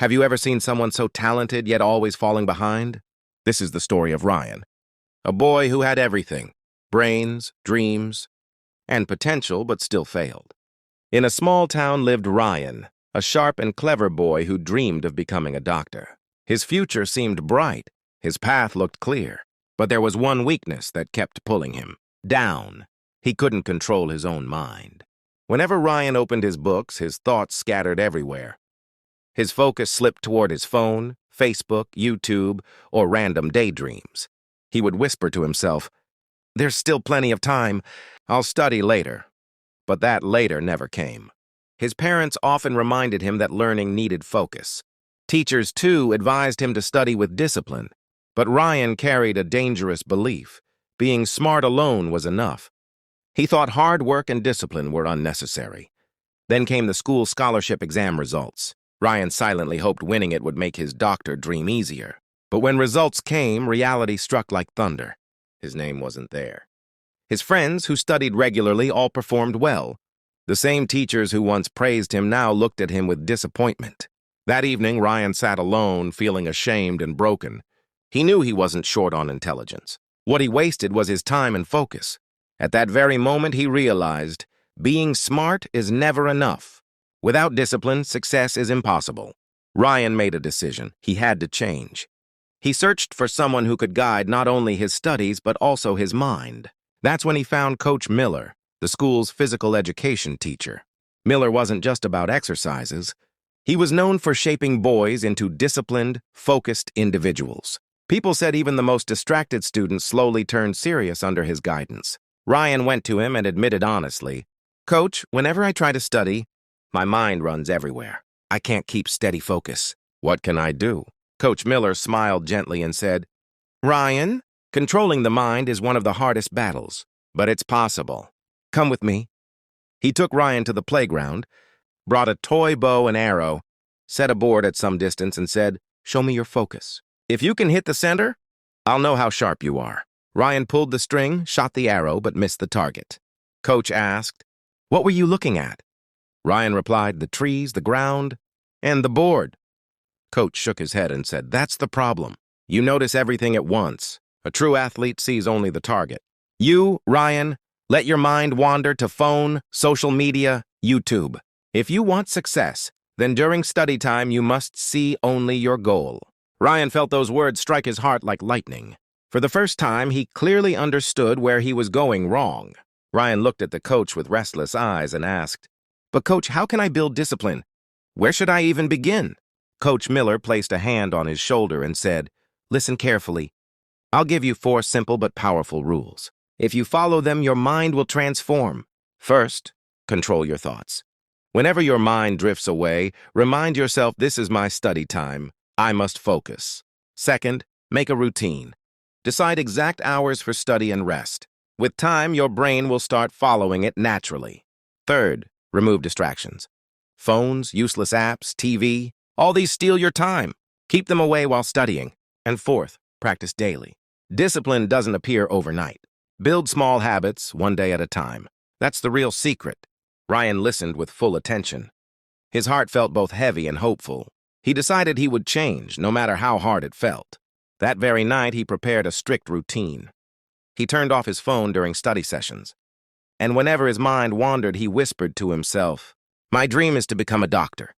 Have you ever seen someone so talented yet always falling behind? This is the story of Ryan, a boy who had everything: brains, dreams, and potential, but still failed. In a small town lived Ryan, a sharp and clever boy who dreamed of becoming a doctor. His future seemed bright, his path looked clear, but there was one weakness that kept pulling him down. He couldn't control his own mind. Whenever Ryan opened his books, his thoughts scattered everywhere. His focus slipped toward his phone, Facebook, YouTube, or random daydreams. He would whisper to himself, "There's still plenty of time. I'll study later." But that later never came. His parents often reminded him that learning needed focus. Teachers, too, advised him to study with discipline. But Ryan carried a dangerous belief: being smart alone was enough. He thought hard work and discipline were unnecessary. Then came the school scholarship exam results. Ryan silently hoped winning it would make his doctor dream easier. But when results came, reality struck like thunder. His name wasn't there. His friends, who studied regularly, all performed well. The same teachers who once praised him now looked at him with disappointment. That evening, Ryan sat alone, feeling ashamed and broken. He knew he wasn't short on intelligence. What he wasted was his time and focus. At that very moment, he realized being smart is never enough. Without discipline, success is impossible. Ryan made a decision. He had to change. He searched for someone who could guide not only his studies but also his mind. That's when he found Coach Miller, the school's physical education teacher. Miller wasn't just about exercises. He was known for shaping boys into disciplined, focused individuals. People said even the most distracted students slowly turned serious under his guidance. Ryan went to him and admitted honestly, "Coach, whenever I try to study, my mind runs everywhere. I can't keep steady focus. What can I do?" Coach Miller smiled gently and said, "Ryan, controlling the mind is one of the hardest battles, but it's possible. Come with me." He took Ryan to the playground, brought a toy bow and arrow, set a board at some distance, and said, "Show me your focus. If you can hit the center, I'll know how sharp you are." Ryan pulled the string, shot the arrow, but missed the target. Coach asked, "What were you looking at?" Ryan replied, "The trees, the ground, and the board." Coach shook his head and said, "That's the problem. You notice everything at once. A true athlete sees only the target. You, Ryan, let your mind wander to phone, social media, YouTube. If you want success, then during study time you must see only your goal." Ryan felt those words strike his heart like lightning. For the first time, he clearly understood where he was going wrong. Ryan looked at the coach with restless eyes and asked, "But coach, how can I build discipline? Where should I even begin?" Coach Miller placed a hand on his shoulder and said, "Listen carefully. I'll give you 4 simple but powerful rules. If you follow them, your mind will transform. First, control your thoughts. Whenever your mind drifts away, remind yourself, this is my study time. I must focus. Second, make a routine. Decide exact hours for study and rest. With time, your brain will start following it naturally. Third, remove distractions. Phones, useless apps, TV, all these steal your time. Keep them away while studying. And fourth, practice daily. Discipline doesn't appear overnight. Build small habits, one day at a time. That's the real secret." Ryan listened with full attention. His heart felt both heavy and hopeful. He decided he would change, no matter how hard it felt. That very night, he prepared a strict routine. He turned off his phone during study sessions. And whenever his mind wandered, he whispered to himself, "My dream is to become a doctor.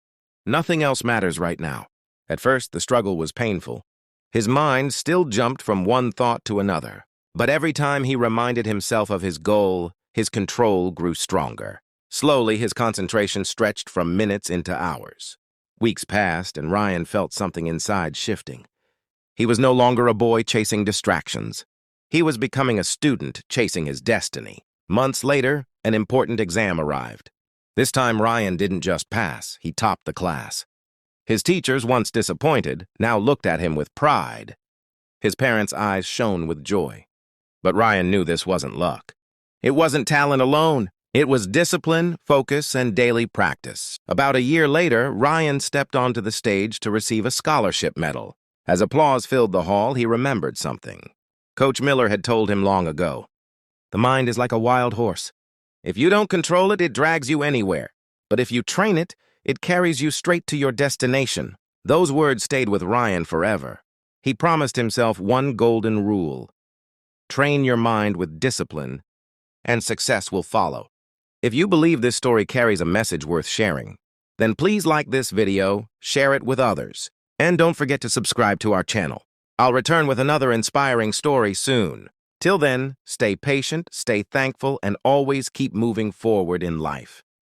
Nothing else matters right now." At first, the struggle was painful. His mind still jumped from one thought to another. But every time he reminded himself of his goal, his control grew stronger. Slowly, his concentration stretched from minutes into hours. Weeks passed, and Ryan felt something inside shifting. He was no longer a boy chasing distractions. He was becoming a student chasing his destiny. Months later, an important exam arrived. This time, Ryan didn't just pass, he topped the class. His teachers, once disappointed, now looked at him with pride. His parents' eyes shone with joy. But Ryan knew this wasn't luck. It wasn't talent alone. It was discipline, focus, and daily practice. About a year later, Ryan stepped onto the stage to receive a scholarship medal. As applause filled the hall, he remembered something. Coach Miller had told him long ago, "The mind is like a wild horse. If you don't control it, it drags you anywhere. But if you train it, it carries you straight to your destination." Those words stayed with Ryan forever. He promised himself one golden rule: train your mind with discipline, and success will follow. If you believe this story carries a message worth sharing, then please like this video, share it with others, and don't forget to subscribe to our channel. I'll return with another inspiring story soon. Till then, stay patient, stay thankful, and always keep moving forward in life.